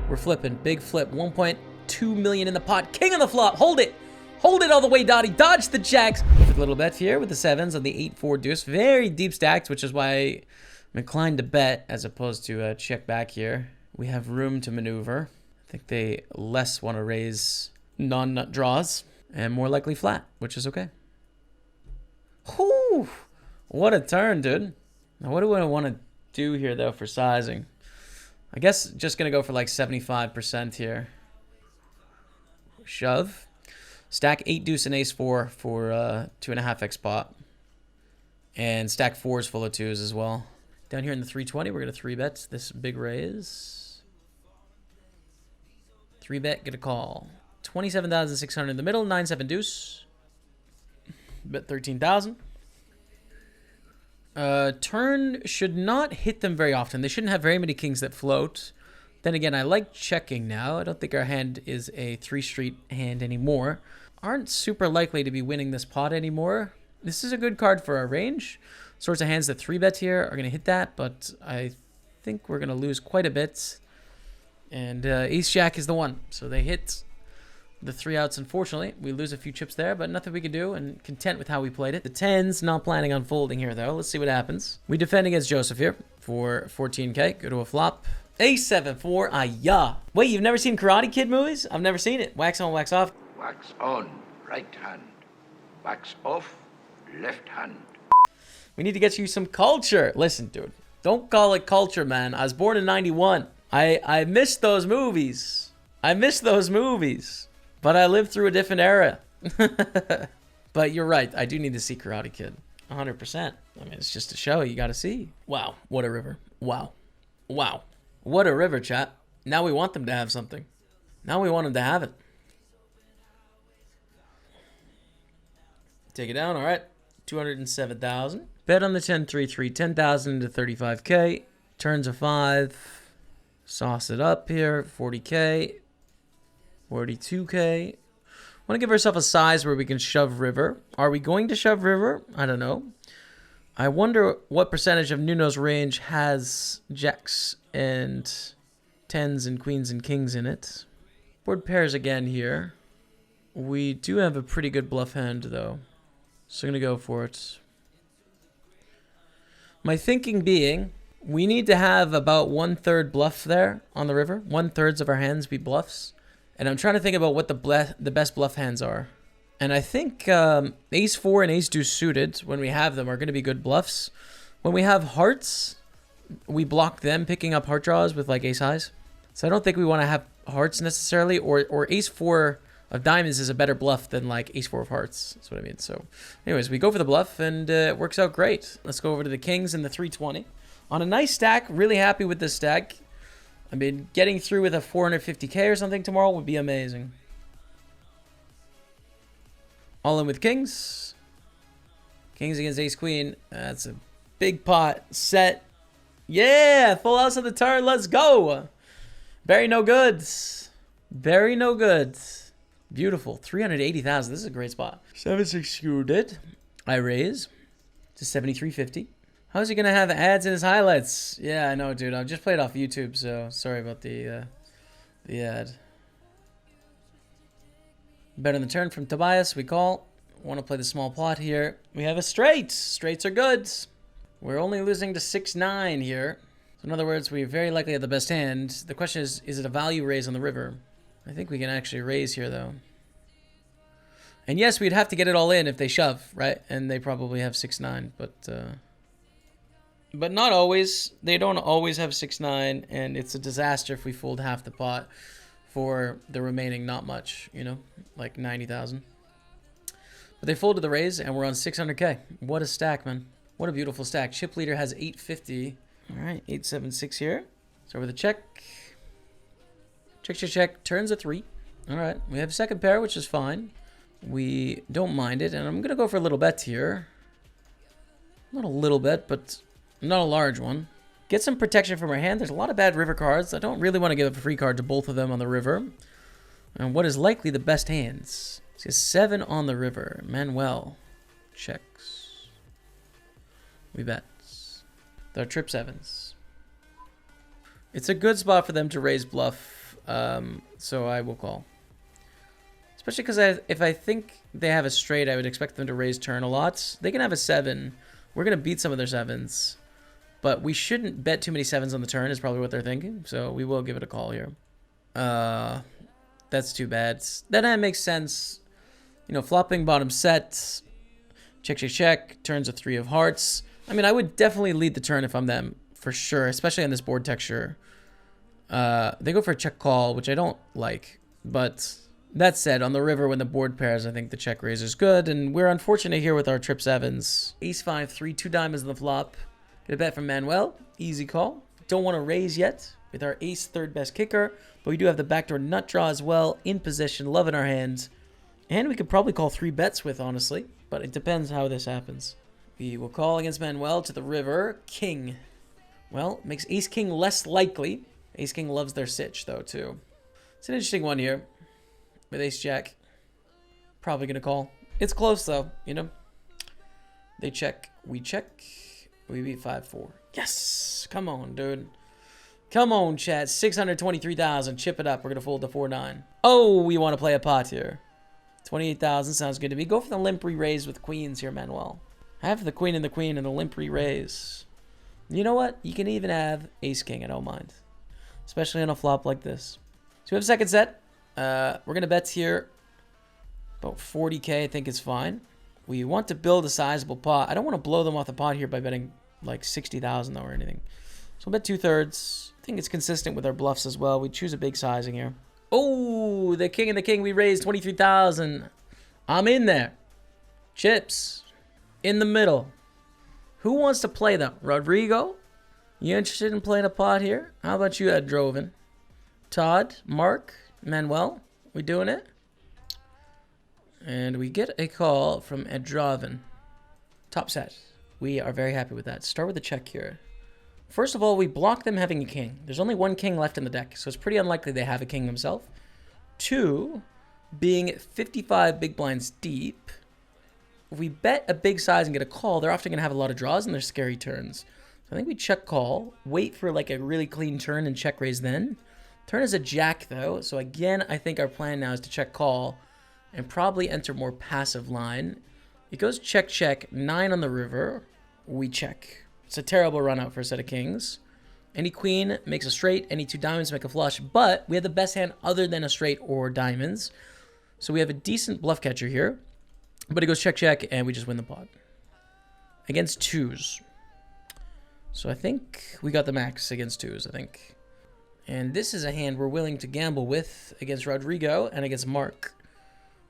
We're flipping. Big flip. 1.2 million in the pot. King on the flop. Hold it. Hold it all the way, Dottie. Dodge the jacks. Perfect little bet here with the 7s on the 8-4 deuce. Very deep stacked, which is why I'm inclined to bet as opposed to check back here. We have room to maneuver. I think they less want to raise non-nut draws and more likely flat, which is okay. Whew. What a turn, dude. Now, what do I want to do here, though, for sizing? I guess just going to go for like 75% here. Shove. Stack 8 deuce and ace 4 for 2.5x pot. And stack 4s full of 2s as well. Down here in the 320, we're going to 3-bet this big raise. 3-bet, get a call. 27,600 in the middle, 9-7 deuce. Bet 13,000. Turn should not hit them very often. They shouldn't have very many kings that float. Then again, I like checking now. I don't think our hand is a 3-street hand anymore. Aren't super likely to be winning this pot anymore. This is a good card for our range. Sorts of hands that 3-bet here are going to hit that, but I think we're going to lose quite a bit. And ace-jack is the one. So they hit the 3 outs, unfortunately. We lose a few chips there, but nothing we can do, and content with how we played it. The 10s, not planning on folding here, though. Let's see what happens. We defend against Joseph here for 14K. Go to a flop. Ace-7 for Aya. Wait, you've never seen Karate Kid movies? I've never seen it. Wax on, wax off. Wax on, right hand. Wax off, left hand. We need to get you some culture. Listen, dude. Don't call it culture, man. I was born in 91. I missed those movies. I missed those movies. But I lived through a different era. But you're right. I do need to see Karate Kid. 100%. I mean, it's just a show you got to see. Wow. What a river. Wow. Wow. What a river, chat. Now we want them to have something. Now we want them to have it. Take it down. All right. 207,000. Bet on the 10-3-3. 10,000 to 35K. Turns a 5. Sauce it up here. 40K. 42K. Want to give ourselves a size where we can shove river. Are we going to shove river? I don't know. I wonder what percentage of Nuno's range has jacks and 10s and queens and kings in it. Board pairs again here. We do have a pretty good bluff hand, though. So I'm going to go for it. My thinking being, we need to have about 1/3 bluff there on the river. 1/3 of our hands be bluffs. And I'm trying to think about what the best bluff hands are. And I think ace-4 and ace-deuce suited, when we have them, are going to be good bluffs. When we have hearts, we block them picking up heart draws with like ace-highs. So I don't think we want to have hearts necessarily. Or ace-4 of diamonds is a better bluff than like ace-4 of hearts. That's what I mean. So anyways, we go for the bluff and it works out great. Let's go over to the kings and the 320. On a nice stack, really happy with this stack. I mean, getting through with a 450K or something tomorrow would be amazing. All in with kings. Kings against ace-queen. That's a big pot. Set. Yeah! Full house on the turn. Let's go! Very no goods. Very no goods. Beautiful. 380,000. This is a great spot. 7-6 suited. I raise to 73.50. How's he going to have ads in his highlights? Yeah, I know, dude. I just played off YouTube, so sorry about the ad. Bet on the turn from Tobias. We call. Want to play the small pot here. We have a straight. Straights are good. We're only losing to 6-9 here. So in other words, we very likely have the best hand. The question is it a value raise on the river? I think we can actually raise here, though. And yes, we'd have to get it all in if they shove, right? And they probably have 6-9, but not always. They don't always have 6-9, and it's a disaster if we fold half the pot for the remaining not much, you know, like 90,000. But they folded the raise, and we're on 600K. What a stack, man. What a beautiful stack. Chip leader has 850. All right, 876 here. So over the check. Check, check, check. Turns a 3. All right, we have second pair, which is fine. We don't mind it, and I'm going to go for a little bet here. Not a little bet, but not a large one. Get some protection from our hand. There's a lot of bad river cards. I don't really want to give a free card to both of them on the river. And what is likely the best hands? See, 7 on the river. Manuel checks. We bet. They're trip 7s. It's a good spot for them to raise bluff So I will call. Especially because if I think they have a straight, I would expect them to raise turn a lot. They can have a 7. We're going to beat some of their 7s. But we shouldn't bet too many 7s on the turn is probably what they're thinking. So we will give it a call here. That's too bad. That makes sense. You know, flopping bottom set. Check, check, check. Turns a 3 of hearts. I mean, I would definitely lead the turn if I'm them. For sure. Especially on this board texture. They go for a check call, which I don't like. But that said, on the river when the board pairs, I think the check raise is good. And we're unfortunate here with our trip 7s. Ace 5, 3, 2 diamonds in the flop. Get a bet from Manuel. Easy call. Don't want to raise yet with our ace, third best kicker. But we do have the backdoor nut draw as well. In position, love in our hands. And we could probably call 3 bets with, honestly. But it depends how this happens. We will call against Manuel to the river. King. Well, makes ace king less likely. Ace king loves their sitch, though, too. It's an interesting one here. With ace jack. Probably going to call. It's close, though, you know. They check. We check. We beat 5-4. Yes! Come on, dude. Come on, chat. 623,000. Chip it up. We're going to fold to 4-9. Oh, we want to play a pot here. 28,000 sounds good to me. Go for the limp re-raise with queens here, Manuel. Have the queen and the limp re-raise. You know what? You can even have ace king. I don't mind. Especially on a flop like this. So we have a second set. We're going to bet here. About 40k I think is fine. We want to build a sizable pot. I don't want to blow them off the pot here by betting like 60,000 though or anything. So we'll bet 2/3. I think it's consistent with our bluffs as well. We choose a big sizing here. Oh, the king and the king. We raised 23,000. I'm in there. Chips. In the middle. Who wants to play them? Rodrigo? You interested in playing a pot here? How about you, Ed Droven? Todd? Mark? Manuel? We doing it? And we get a call from Edroven. Top set. We are very happy with that. Start with a check here. First of all, we block them having a king. There's only 1 king left in the deck, so it's pretty unlikely they have a king themselves. 2, being 55 big blinds deep, if we bet a big size and get a call, they're often going to have a lot of draws and they're scary turns. So I think we check call, wait for like a really clean turn and check raise then. Turn is a jack though, so again, I think our plan now is to check call and probably enter more passive line. It goes check, check, 9 on the river. We check. It's a terrible run out for a set of kings. Any queen makes a straight, any 2 diamonds make a flush, but we have the best hand other than a straight or diamonds. So we have a decent bluff catcher here, but it goes check, check, and we just win the pot. Against 2s. So I think we got the max against 2s, I think. And this is a hand we're willing to gamble with against Rodrigo and against Mark.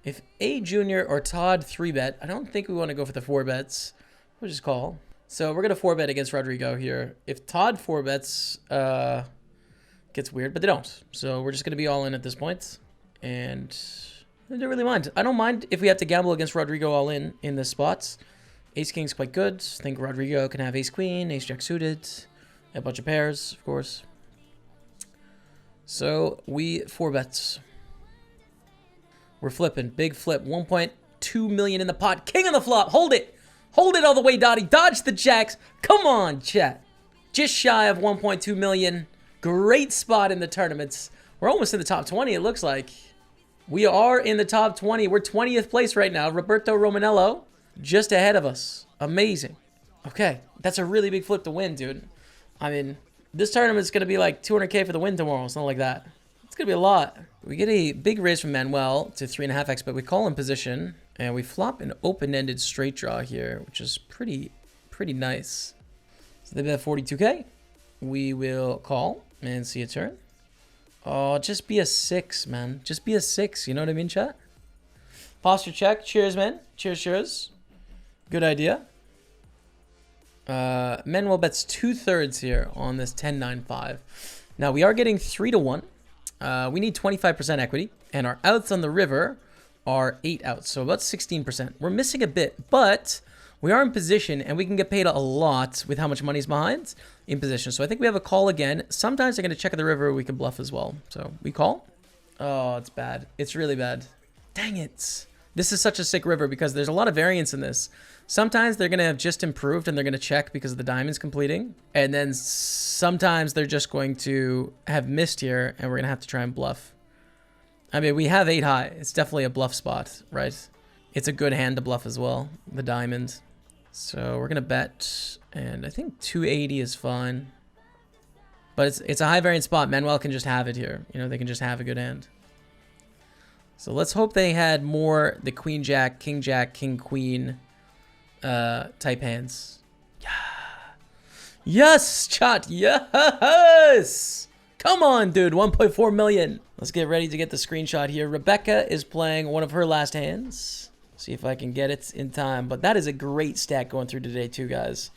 If A Junior or Todd 3-bet, I don't think we want to go for the 4 bets. We'll just call. So we're going to 4-bet against Rodrigo here. If Todd 4-bets, gets weird, but they don't. So we're just going to be all in at this point. And I don't really mind. I don't mind if we have to gamble against Rodrigo all in this spot. Ace King's quite good. I think Rodrigo can have Ace Queen, Ace Jack suited, a bunch of pairs, of course. So we 4-bets. We're flipping. Big flip. 1.2 million in the pot. King on the flop. Hold it. Hold it all the way, Dottie. Dodge the jacks. Come on, chat. Just shy of 1.2 million. Great spot in the tournaments. We're almost in the top 20, it looks like. We are in the top 20. We're 20th place right now. Roberto Romanello just ahead of us. Amazing. Okay. That's a really big flip to win, dude. I mean, this tournament's going to be like 200k for the win tomorrow. Something like that. It's going to be a lot. We get a big raise from Manuel to 3.5x, but we call in position. And we flop an open-ended straight draw here, which is pretty nice. So they bet 42k. We will call and see a turn. Oh, just be a 6, man. Just be a 6. You know what I mean, chat? Posture check. Cheers, man. Cheers, cheers. Good idea. Manuel bets 2/3 here on this 10-9-5. Now, we are getting 3-1. We need 25% equity. And our outs on the river are 8 outs. So about 16%. We're missing a bit, but we are in position and we can get paid a lot with how much money's behind in position. So I think we have a call again. Sometimes they're going to check at the river. We can bluff as well. So we call. Oh, it's bad. It's really bad. Dang it. This is such a sick river because there's a lot of variance in this. Sometimes they're going to have just improved and they're going to check because of the diamonds completing. And then sometimes they're just going to have missed here and we're going to have to try and bluff. I mean, we have 8 high. It's definitely a bluff spot, right? It's a good hand to bluff as well, the diamond. So we're going to bet, and I think 280 is fine. But it's a high variance spot. Manuel can just have it here. You know, they can just have a good hand. So let's hope they had more the queen jack, king queen type hands. Yeah. Yes, chat. Yes. Come on, dude. 1.4 million. Let's get ready to get the screenshot here. Rebecca is playing one of her last hands. See if I can get it in time. But that is a great stack going through today too, guys.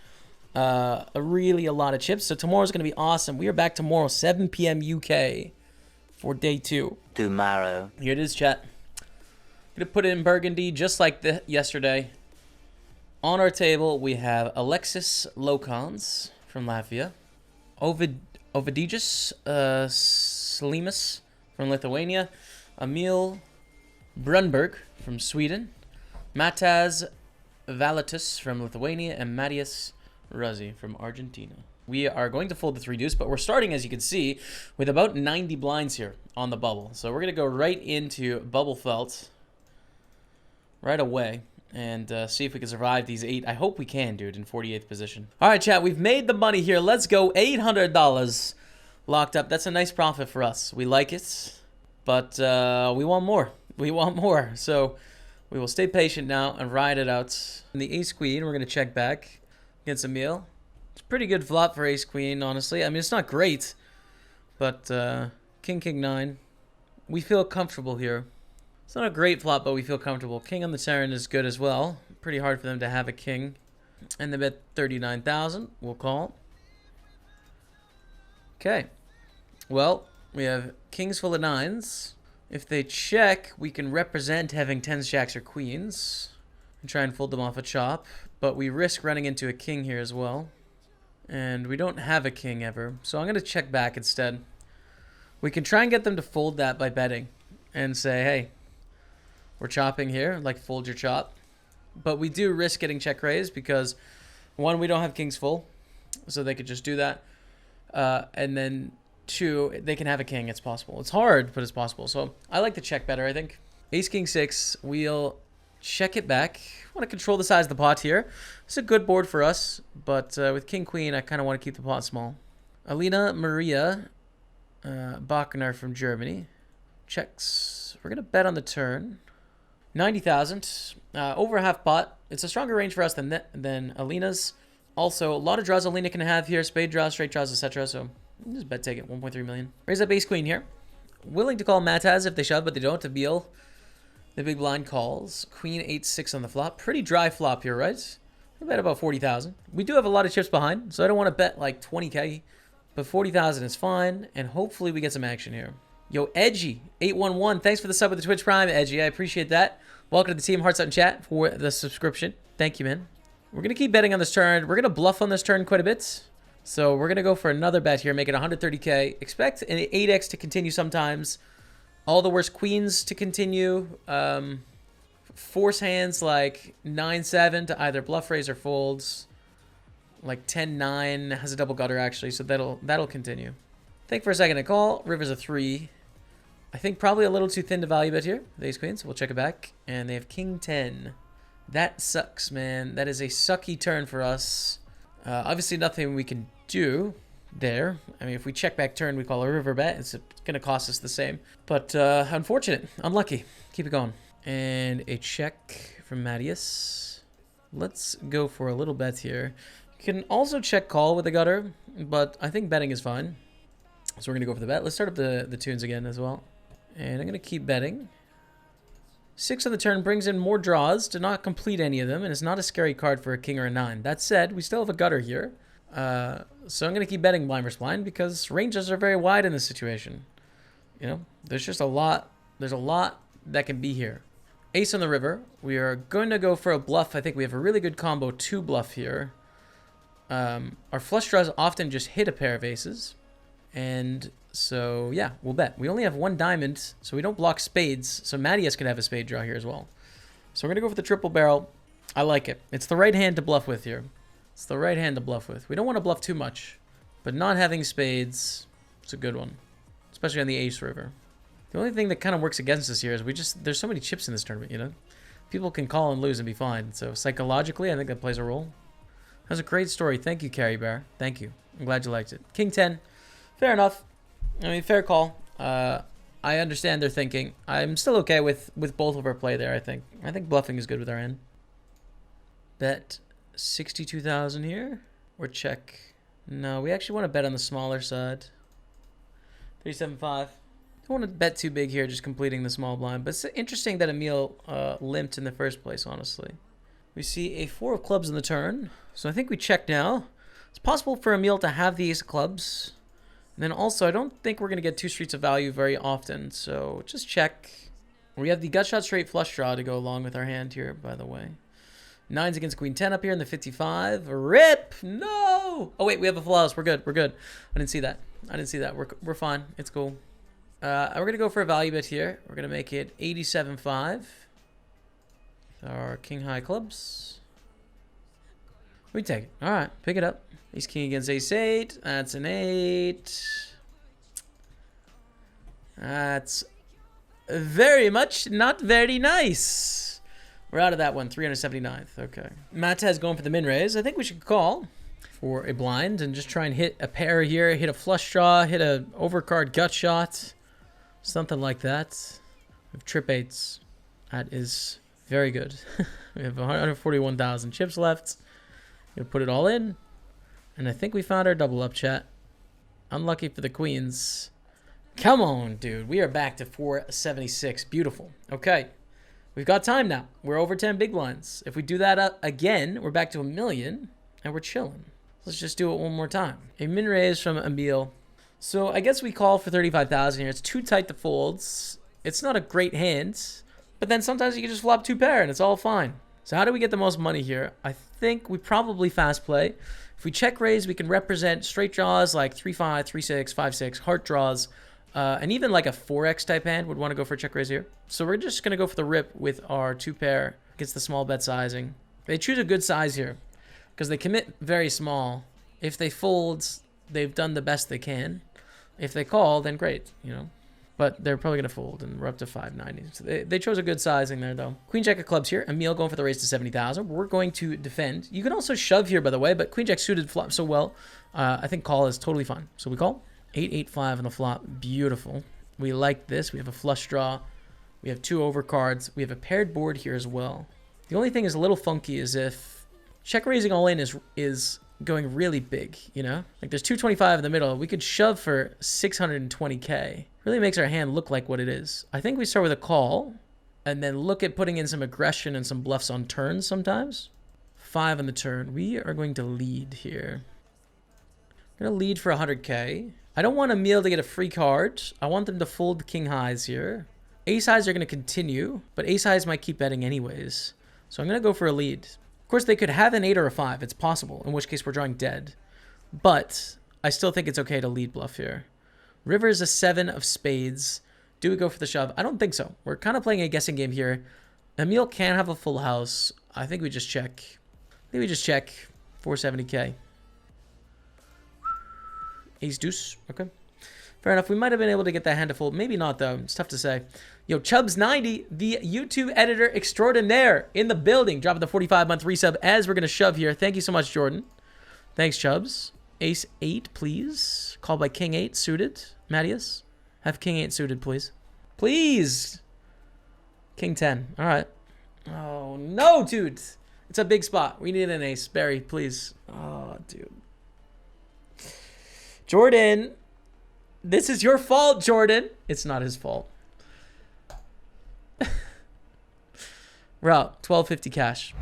Really a lot of chips. So tomorrow's going to be awesome. We are back tomorrow, 7 p.m. UK for day 2. Tomorrow. Here it is, chat. Going to put it in burgundy just like yesterday. On our table, we have Alexis Lokans from Latvia. Ovidijus Slimas from Lithuania. Emil Brunberg from Sweden. Mataz Valatus from Lithuania. And Matthias Ruzzi from Argentina. We are going to fold the 3 deuce, but we're starting, as you can see, with about 90 blinds here on the bubble. So we're going to go right into bubble felt right away and see if we can survive these 8. I hope we can, dude, in 48th position. All right, chat, we've made the money here. Let's go. $800 locked up. That's a nice profit for us. We like it, but we want more. We want more. So we will stay patient now and ride it out. In the ace queen, we're going to check back against Emil. It's a pretty good flop for ace queen, honestly. I mean, it's not great, but king 9. We feel comfortable here. It's not a great flop, but we feel comfortable. King on the turn is good as well. Pretty hard for them to have a king. And they bet 39,000. We'll call. Okay. Well, we have kings full of 9s. If they check, we can represent having 10s, jacks, or queens and try and fold them off a chop. But we risk running into a king here as well. And we don't have a king ever. So I'm going to check back instead. We can try and get them to fold that by betting and say, hey, we're chopping here, like fold your chop. But we do risk getting check raised because, 1, we don't have kings full, so they could just do that. And then 2, they can have a king. It's possible. It's hard, but it's possible. So I like the check better, I think. Ace, king 6. We'll check it back. Want to control the size of the pot here. It's a good board for us, but with king, queen, I kind of want to keep the pot small. Alina Maria Bachner from Germany. Checks. We're going to bet on the turn. 90,000. Over half pot. It's a stronger range for us than Alina's. Also, a lot of draws Alina can have here. Spade draws, straight draws, etc. So just bet take it. 1.3 million. Raise up ace queen here. Willing to call Mataz if they shove, but they don't. To Beal. The big blind calls. Queen 8-6 on the flop. Pretty dry flop here, right? We bet about 40,000. We do have a lot of chips behind, so I don't want to bet like 20k. But 40,000 is fine, and hopefully we get some action here. Yo, Edgy, 811. Thanks for the sub with the Twitch Prime, Edgy. I appreciate that. Welcome to the team. Hearts out in chat for the subscription. Thank you, man. We're going to keep betting on this turn. We're going to bluff on this turn quite a bit. So we're going to go for another bet here, make it 130k. Expect an 8x to continue sometimes. All the worst queens to continue. Force hands like 9-7 to either bluff raise or folds. Like 10-9 has a double gutter actually, so that'll continue. Think for a second to call. River's a 3. I think probably a little too thin to value bet here. The ace queens. We'll check it back. And they have king 10. That sucks, man. That is a sucky turn for us. Obviously nothing we can do there. I mean, if we check back turn, we call a river bet. It's going to cost us the same. But unfortunate. Unlucky. Keep it going. And a check from Matthias. Let's go for a little bet here. You can also check call with the gutter, but I think betting is fine. So we're going to go for the bet. Let's start up the tunes again as well. And I'm going to keep betting. 6 on the turn brings in more draws to not complete any of them, and it's not a scary card for a king or a 9. That said, we still have a gutter here. So I'm going to keep betting blind versus blind because ranges are very wide in this situation. You know, there's just a lot. There's a lot that can be here. Ace on the river. We are going to go for a bluff. I think we have a really good combo 2 bluff here. Our flush draws often just hit a pair of aces. And so, yeah, we'll bet. We only have 1 diamond, so we don't block spades. So Matthias can have a spade draw here as well. So we're going to go for the triple barrel. I like it. It's the right hand to bluff with here. It's the right hand to bluff with. We don't want to bluff too much. But not having spades, it's a good one. Especially on the ace river. The only thing that kind of works against us here is there's so many chips in this tournament, you know? People can call and lose and be fine. So psychologically, I think that plays a role. That's a great story. Thank you, Carrie Bear. Thank you. I'm glad you liked it. King 10. Fair enough. I mean, fair call. I understand their thinking. I'm still okay with both of our play there, I think. I think bluffing is good with our end. Bet 62,000 here. Or check. No, we actually want to bet on the smaller side. 375. Don't want to bet too big here, just completing the small blind. But it's interesting that Emil limped in the first place, honestly. We see a 4 of clubs in the turn. So I think we check now. It's possible for Emil to have the ace of clubs. And then also, I don't think we're going to get 2 streets of value very often. So just check. We have the gut shot straight flush draw to go along with our hand here, by the way. 9s against queen 10 up here in the 55. RIP! No! Oh, wait, we have a full house. We're good. We're good. I didn't see that. I didn't see that. We're fine. It's cool. We're going to go for a value bet here. We're going to make it 87.5. Our king high clubs. We take it. All right. Pick it up. Ace king against ace 8. That's an 8. That's very much not very nice. We're out of that one. 379th. Okay. Matez going for the min raise. I think we should call for a blind and just try and hit a pair here. Hit a flush draw. Hit a overcard gut shot. Something like that. We have trip 8s. That is very good. We have 141,000 chips left. Gonna put it all in. And I think we found our double up, chat. Unlucky for the queens. Come on, dude. We are back to 476. Beautiful. Okay. We've got time now. We're over 10 big blinds. If we do that up again, we're back to 1,000,000 and we're chilling. Let's just do it one more time. A min raise from Emil. So I guess we call for 35,000 here. It's too tight to folds. It's not a great hand, but then sometimes you can just flop 2 pair and it's all fine. So how do we get the most money here? I think we probably fast play. If we check raise, we can represent straight draws like 3-5, 3-6, 5-6, heart draws, and even like a 4x type hand would want to go for a check raise here. So we're just going to go for the rip with our 2 pair against the small bet sizing. They choose a good size here because they commit very small. If they fold, they've done the best they can. If they call, then great, you know. But they're probably going to fold, and we're up to 590. So they chose a good sizing there, though. Queen jack of clubs here. Emil going for the raise to 70,000. We're going to defend. You can also shove here, by the way, but queen jack suited flop so well. I think call is totally fine. So we call. 8-8-5 on the flop. Beautiful. We like this. We have a flush draw. We have 2 overcards. We have a paired board here as well. The only thing is a little funky is if check raising all in is going really big, you know? Like there's 225 in the middle. We could shove for 620k. Really makes our hand look like what it is. I think we start with a call and then look at putting in some aggression and some bluffs on turns sometimes. 5 on the turn. We are going to lead here. I'm going to lead for 100k. I don't want Emil to get a free card. I want them to fold king highs here. Ace highs are going to continue, but ace highs might keep betting anyways. So I'm going to go for a lead. Of course, they could have an 8 or a 5. It's possible, in which case we're drawing dead. But I still think it's okay to lead bluff here. River is a 7 of spades. Do we go for the shove? I don't think so. We're kind of playing a guessing game here. Emil can have a full house. I think we just check. I think we just check 470k. Ace deuce. Okay. Fair enough. We might have been able to get that hand to fold. Maybe not, though. It's tough to say. Yo, Chubbs90, the YouTube editor extraordinaire in the building. Dropping the 45-month resub as we're going to shove here. Thank you so much, Jordan. Thanks, Chubbs. Ace 8, please. Called by King 8 suited. Mattias, have King 8 suited, please. Please. King 10. All right. Oh, no, dude. It's a big spot. We need an ace. Barry, please. Oh, dude. Jordan. This is your fault, Jordan. It's not his fault. We're out. 1250 cash.